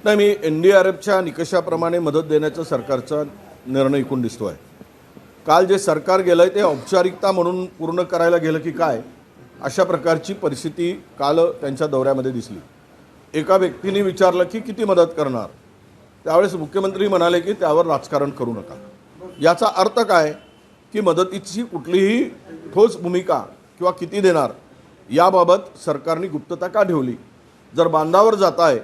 नाही, मी NDRFच्या निकषाप्रमाणे मदत देण्याचा सरकारचा निर्णय ऐकून दिसतोय. काल जे सरकार गेलंय ते औपचारिकता म्हणून पूर्ण करायला गेलं की काय अशा प्रकारची परिस्थिती काल त्यांच्या दौऱ्यामध्ये दिसली. एका व्यक्तीने विचारलं की किती मदत करणार, त्यावेळेस मुख्यमंत्री म्हणाले की त्यावर राजकारण करू नका. याचा अर्थ काय की मदतीची कुठलीही ठोस भूमिका किंवा किती देणार याबाबत सरकारने गुप्तता का ठेवली. जर बांधावर जात आहे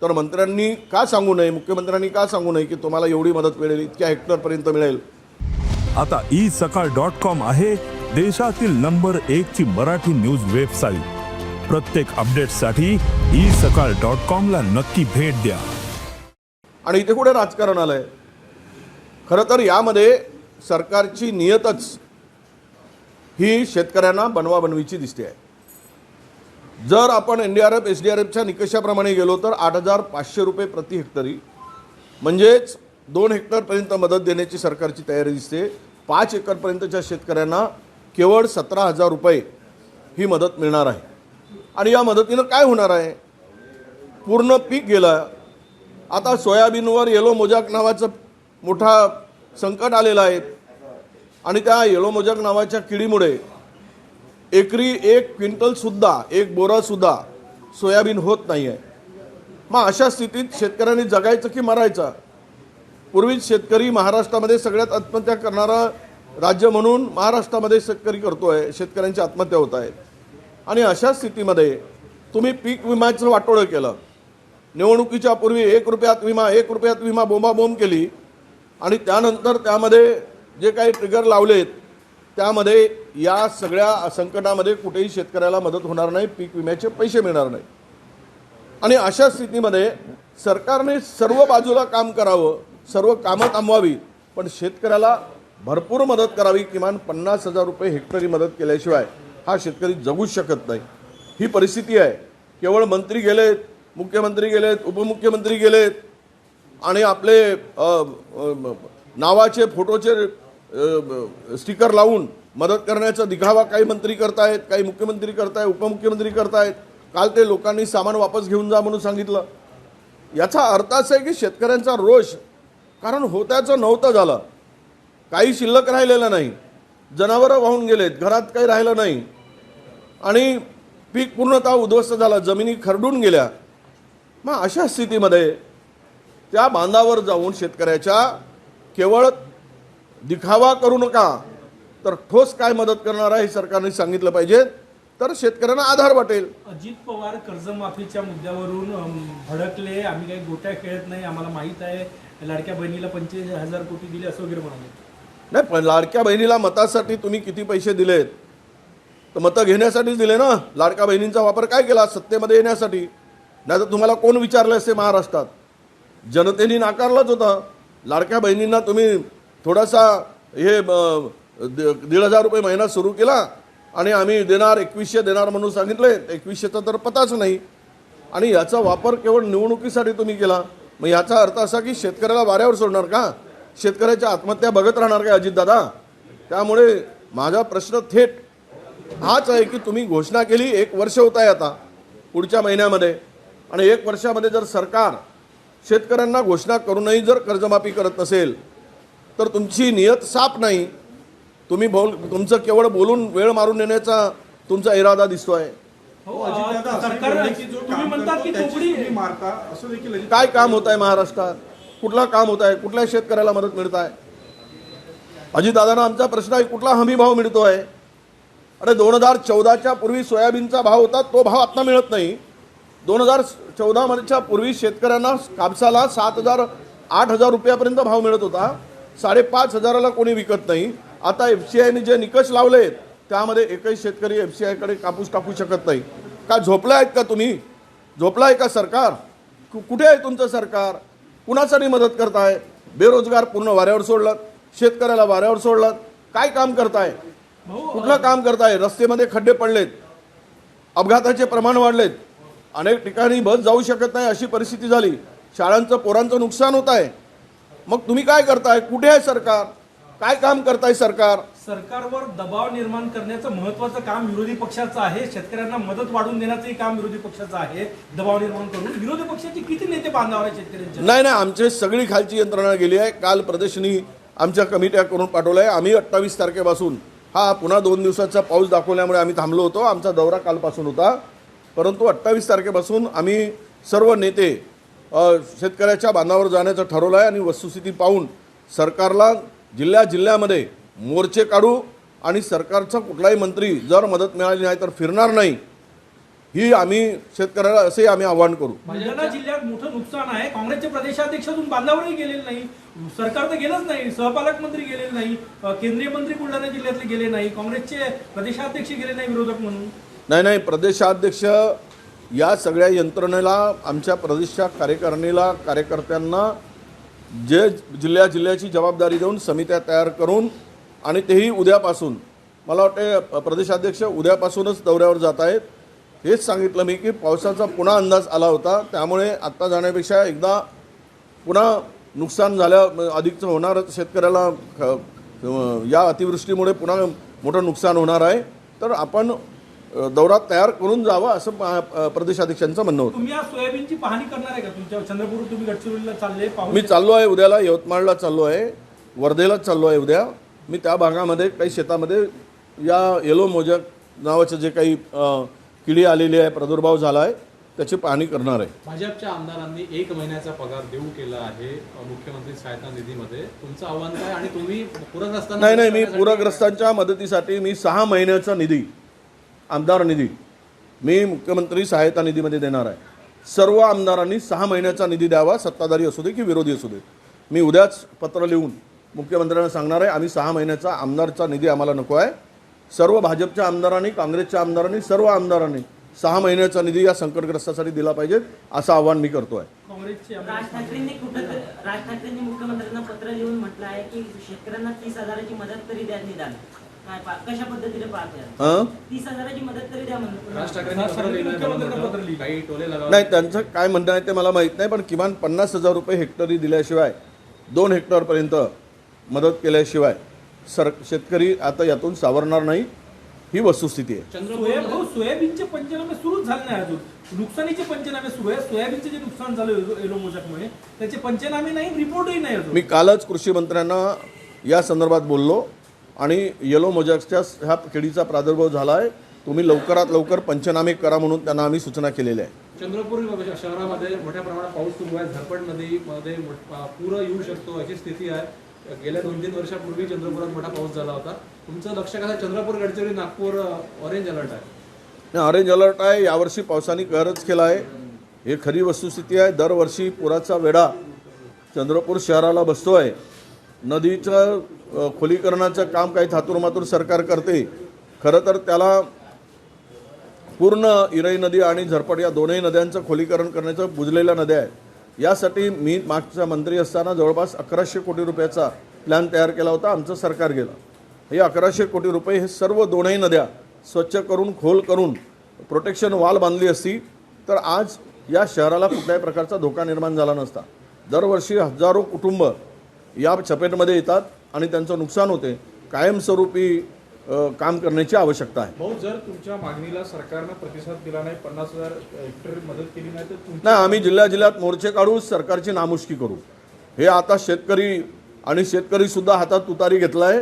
तर मंत्र्यांनी का सांगू नये, मुख्यमंत्र्यांनी का सांगू नये की तुम्हाला एवढी मदत मिळेल, इतक्या हेक्टरपर्यंत मिळेल. आता isakal.com आहे देशातील नंबर 1 ची मराठी न्यूज वेबसाईट. प्रत्येक अपडेटसाठी isakal.com ला नक्की भेट द्या. आणि इथे कुठे राजकारण आलंय? खरं तर यामध्ये सरकारची नियतच ही शेतकऱ्यांना बनवाबनवीची दिसते आहे. जर आपण NDRF SDRFच्या निकषाप्रमाणे गेलो तर 8,500 रुपये प्रति हेक्टरी, म्हणजेच 2 हेक्टरपर्यंत मदत देण्याची सरकारची तयारी दिसते. 5 एकरपर्यंतच्या शेतकऱ्यांना केवळ 17,000 रुपये ही मदत मिळणार आहे. आणि या मदतीनं काय होणार आहे? पूर्ण पीक गेलं. आता सोयाबीनवर येलो मोजाक नावाचं मोठा संकट आलेलं आहे आणि त्या येलो मोजाक नावाच्या किडीमुळे एकरी 1 क्विंटलसुद्धा, 1 बोरासुद्धा सोयाबीन होत नाही आहे. मग अशा स्थितीत शेतकऱ्यांनी जगायचं की मरायचं? पूर्वीच शेतकरी महाराष्ट्रामध्ये सगळ्यात आत्महत्या करणारा राज्य म्हणून महाराष्ट्रामध्ये शेतकरी करतोय, शेतकऱ्यांची आत्महत्या होत आहेत. आणि अशा स्थितीमध्ये तुम्ही पीक विम्याचं वाटोळं केलं. निवडणुकीच्या पूर्वी 1 रुपयात विमा, 1 रुपयात विमा बोंबाबोंब केली आणि त्यानंतर त्यामध्ये जे काही ट्रिगर लावलेत त्यामध्ये या सगळ्या संकटामध्ये कुठेही शेतकऱ्याला मदत होणार नाही, पीक विम्याचे पैसे मिळणार नाही. आणि अशा स्थितीमध्ये सरकारने सर्व बाजूला काम करावं, सर्व कामं थांबवावी, पण शेतकऱ्याला भरपूर मदत करावी. किमान 50,000 रुपये हेक्टरी मदत केल्याशिवाय हा शेतकरी जगूच शकत नाही. ही परिस्थिती आहे. केवळ मंत्री गेलेत, मुख्यमंत्री गेलेत, उपमुख्यमंत्री गेलेत आणि आपले नावाचे फोटोचे स्टिकर लावून मदत करण्याचा दिखावा काही मंत्री करतायत, काही मुख्यमंत्री करतायत, उपमुख्यमंत्री करतायत. काल ते लोकांनी सामान वापस घेऊन जा म्हणून सांगितलं. याचा अर्थ असा आहे की शेतकऱ्यांचा रोष, कारण होत्याचं नव्हतं झालं, काही शिल्लक राहिलेलं नाही, जनावरं वाहून गेलेत, घरात काही राहिलं नाही आणि पीक पूर्णतः उद्ध्वस्त झालं, जमिनी खरडून गेल्या. मग अशा स्थितीमध्ये त्या बांधावर जाऊन शेतकऱ्याच्या केवळ दिखावा करू नका, तर ठोस काय मदत करणार आहे हे सरकारने सांगितलं पाहिजे, तर शेतकऱ्यांना आधार वाटेल. अजित पवार कर्जमाफीच्या मुद्द्यावरून भडकले. आम्ही काही गोट्या खेळत नाही, आम्हाला माहीत आहे, लाडक्या बहिणीला 25,000 कोटी दिले असं वगैरे म्हणाले. नाही, पण लाडक्या बहिणीला मतासाठी तुम्ही किती पैसे दिलेत? तर मतं घेण्यासाठीच दिले ना. लाडक्या बहिणींचा वापर काय केला? सत्तेमध्ये येण्यासाठी. नाही तर तुम्हाला कोण विचारलं असते? महाराष्ट्रात जनतेने नाकारलंच होतं. लाडक्या बहिणींना तुम्ही थोडासा हे 1,500 रुपये महिना सुरू केला आणि आम्ही देणार 2100 देणार म्हणून सांगितले. 2100चा तर पताच नाही आणि याचा वापर केवळ निवडणुकीसाठी तुम्ही केला. मग याचा अर्थ असा की शेतकऱ्याला वाऱ्यावर सोडणार का? शेतकऱ्याच्या आत्महत्या बघत राहणार का अजितदादा? त्यामुळे माझा प्रश्न थेट हाच आहे की तुम्ही घोषणा केली, 1 वर्ष होत आहे आता पुढच्या महिन्यामध्ये, आणि 1 वर्षामध्ये जर सरकार शेतकऱ्यांना घोषणा करूनही जर कर्जमाफी करत नसेल तर तुमची नियत साफ नाही. तुम्ही तुमचं केवळ बोलून वेळ मारून नेण्याचा तुमचा इरादा दिसतोय. काय काम होत आहे महाराष्ट्रात? कुठला काम होत आहे? कुठल्या शेतकऱ्याला मदत मिळत आहे? अजितदादांना आमचा प्रश्न आहे, कुठला हमी भाव मिळतोय? अरे 2014च्या पूर्वी सोयाबीनचा भाव होता, तो भाव आता मिळत नाही. 2014च्या पूर्वी शेतकऱ्यांना कापसाला 7,000-8,000 रुपयापर्यंत भाव मिळत होता. 5,500ला कोणी विकत नाही. आता FCIने जे निकष लावलेत त्यामध्ये एकही शेतकरी FCIकडे कापूस टाकू शकत नाही. का झोपला आहेत का तुम्ही? झोपला आहे का सरकार? कुठे आहे तुमचं सरकार? कुणासाठी मदत करताय? बेरोजगार पूर्ण वाऱ्यावर सोडलात, शेतकऱ्याला वाऱ्यावर सोडलात. काय काम करताय? कुठलं काम करताय? रस्त्यामध्ये खड्डे पडलेत, अपघाताचे प्रमाण वाढलेत, अनेक ठिकाणी बस जाऊ शकत नाही अशी परिस्थिती झाली, शाळांचं पोरांचं नुकसान होत आहे. मग तुम्ही काय करताय? कुठे आहे सरकार? काय काम करताय सरकार? सरकारवर दबाव निर्माण करण्याचं महत्त्वाचं काम विरोधी पक्षाचं आहे. शेतकऱ्यांना मदत वाढवून देण्याचंही काम विरोधी पक्षाचं आहे. दबाव निर्माण करून विरोधी पक्षाचे किती नेते बांधावर आहेत शेतकऱ्यांच्या? नाही, आमची सगळी खालची यंत्रणा गेली आहे. काल प्रदेशनी आमच्या कमिट्या करून पाठवल्या आहे. आम्ही 28 तारखेपासून हा पुन्हा 2 दिवसाचा पाऊस दाखवल्यामुळे आम्ही थांबलो होतो. आमचा दौरा कालपासून होता, परंतु 28 तारखेपासून आम्ही सर्व नेते शेतकऱ्याच्या बांधावर जाण्याचं ठरवलं आहे आणि वस्तुस्थिती पाहून सरकारला जिल्ह्यामध्ये मोर्चे काढू आणि सरकारचा कुठलाही मंत्री जर मदत मिळाली नाही तर फिरणार नाही, ही आम्ही शेतकऱ्याला असे आम्ही आवाहन करू. बुलढाणा जिल्ह्यात मोठं नुकसान आहे. काँग्रेसचे प्रदेशाध्यक्ष अजून बांधावरही गेलेले नाही. सरकार तर गेलंच नाही. सहपालकमंत्री गेलेले नाही. केंद्रीय मंत्री बुलढाणा जिल्ह्यातले गेले नाही. काँग्रेसचे प्रदेशाध्यक्ष गेले नाही विरोधक म्हणून. नाही, प्रदेशाध्यक्ष या सगळ्या यंत्रणेला, आमच्या प्रदेशच्या कार्यकर्त्यांना जे जिल्ह्याची जबाबदारी देऊन समित्या तयार करून आणि तेही उद्यापासून, मला वाटते प्रदेशाध्यक्ष उद्यापासूनच दौऱ्यावर जात आहेत. हेच सांगितलं मी की पावसाचा पुन्हा अंदाज आला होता, त्यामुळे आत्ता जाण्यापेक्षा एकदा पुन्हा नुकसान झाल्या अधिकचं होणार शेतकऱ्याला या अतिवृष्टीमुळे पुन्हा मोठं नुकसान होणार आहे, तर आपण दौरा तयार करून जावा असं प्रदेशाध्यक्षांचं म्हणणं होतं. तुम्ही आज सोयाबीनची पाहणी करणार आहे का? तुमच्या चंद्रपूर तुम्ही गडचिरोलीला चालले? मी चाललो आहे उद्याला, यवतमाळला चाललो आहे, वर्धेला चाललो आहे उद्या. मी त्या भागामध्ये काही शेतामध्ये या येलो मोजॅक नावाचं जे काही किडी आलेली आहे, प्रादुर्भाव झाला आहे, त्याची पाहणी करणार आहे. भाजपच्या आमदारांनी 1 महिन्याचा पगार देऊ केला आहे मुख्यमंत्री सहायता निधीमध्ये. तुमचं आव्हान काय? आणि तुम्ही पूरग्रस्तांना? नाही, मी पूरग्रस्तांच्या मदतीसाठी मी 6 महिन्याचा निधी, आमदार निधी मी मुख्यमंत्री सहायता निधीमध्ये देणार आहे. सर्व आमदारांनी 6 महिन्याचा निधी द्यावा, सत्ताधारी असू दे की विरोधी असू दे. मी उद्याच पत्र लिहून मुख्यमंत्र्यांना सांगणार आहे, आम्ही 6 महिन्याचा आमदारचा निधी आम्हाला नको आहे. सर्व भाजपच्या आमदारांनी, काँग्रेसच्या आमदारांनी, सर्व आमदारांनी 6 महिन्याचा निधी या संकटग्रस्तासाठी दिला पाहिजे असं आवाहन मी करतो आहे. काँग्रेसचे राज ठाकरेंनी मुख्यमंत्र्यांना पत्र लिहून म्हटलं आहे की शेतकऱ्यांना 30,000ची मदत तरी द्या निदान. कशा पद्धतीने पाहते? 30,000ची मदत तरी द्या म्हणून राज ठाकरेंनी पत्र लिहिलंय, काही टोले लावले नाही, त्यांचं काय म्हणणं आहे ते मला माहीत नाही, पण किमान 50,000 रुपये हेक्टरी दिल्याशिवाय, 2 हेक्टरपर्यंत मदत केल्याशिवाय शेतकरी आता यातून सावरणार नाही, ही वस्तुस्थिती आहे. सोयाबीनचे पंचनामे सुरूच झाले नाही अजून. नुकसानीचे पंचनामे सुरू आहे. सोयाबीनचे जे नुकसान झालं येलो मोजॅकमुळे त्याचे पंचनामे नाही, रिपोर्टही नाही अजून. मी कालच कृषी मंत्र्यांना या संदर्भात बोललो आणि येलो मोजॅकच्या ह्या किडीचा प्रादुर्भाव झाला आहे, तुम्ही लवकरात लवकर पंचनामे करा म्हणून त्यांना आम्ही सूचना केलेल्या आहे. चंद्रपूर शहरामध्ये मोठ्या प्रमाणात पाऊस सुरू आहे. झरपड नदीमध्ये पूर येऊ शकतो अशी स्थिती आहे. गेल्या 2-3 वर्षापूर्वी चंद्रपुरात मोठा पाऊस झाला होता. तुमचं लक्ष कसं? चंद्रपूर, गडचिरोली, नागपूर ऑरेंज अलर्ट आहे. ऑरेंज अलर्ट आहे. यावर्षी पावसाने कहरच केला आहे, हे खरी वस्तुस्थिती आहे. दरवर्षी पुराचा वेढा चंद्रपूर शहराला बसतो आहे. नदीचं खोलीकरणाचं काम काही थातुरमातुर सरकार करते. खरं तर त्याला पूर्ण इरई नदी आणि झरपड या दोनही नद्यांचं खोलीकरण करण्याचं, बुजलेल्या नद्या आहेत, यासाठी मी मागचा मंत्री असताना जवळपास 1100 कोटी रुपयाचा प्लॅन तयार केला होता. आमचं सरकार गेलं. हे 1100 कोटी रुपये हे सर्व दोनही नद्या स्वच्छ करून, खोल करून, प्रोटेक्शन वॉल बांधली असती तर आज या शहराला कुठल्याही प्रकारचा धोका निर्माण झाला नसता. दरवर्षी हजारो कुटुंब या चपेटमध्ये येतात आणि त्यांचं नुकसान होते. कायमस्वरूपी काम करण्याची आवश्यकता आहे. भाऊ, जर तुमच्या मागणीला सरकारनं प्रतिसाद दिला नाही, 50,000 हेक्टर मदत केली नाही तर नाही, आम्ही जिल्ह्यात मोर्चे काढू, सरकारची नामुष्की करू. हे आता शेतकरी सुद्धा हातात तुतारी घेतला आहे,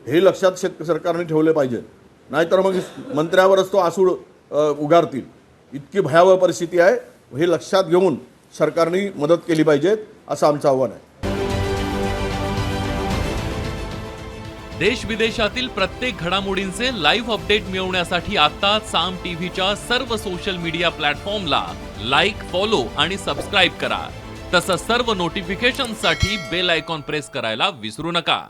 हे लक्षात सरकारने ठेवले पाहिजे. नाहीतर मग मंत्र्यावरच तो आसूड उगारतील. इतकी भयावह परिस्थिती आहे, हे लक्षात घेऊन सरकारने मदत केली पाहिजे असं आमचं आव्हान आहे. देश विदेशातील प्रत्येक घडामोडींचे लाईव्ह अपडेट मिळवण्यासाठी आता साम टीव्हीच्या सर्व सोशल मीडिया प्लॅटफॉर्मला लाईक, फॉलो आणि सबस्क्राईब करा. तसंच सर्व नोटिफिकेशनसाठी बेल आयकॉन प्रेस करायला विसरू नका.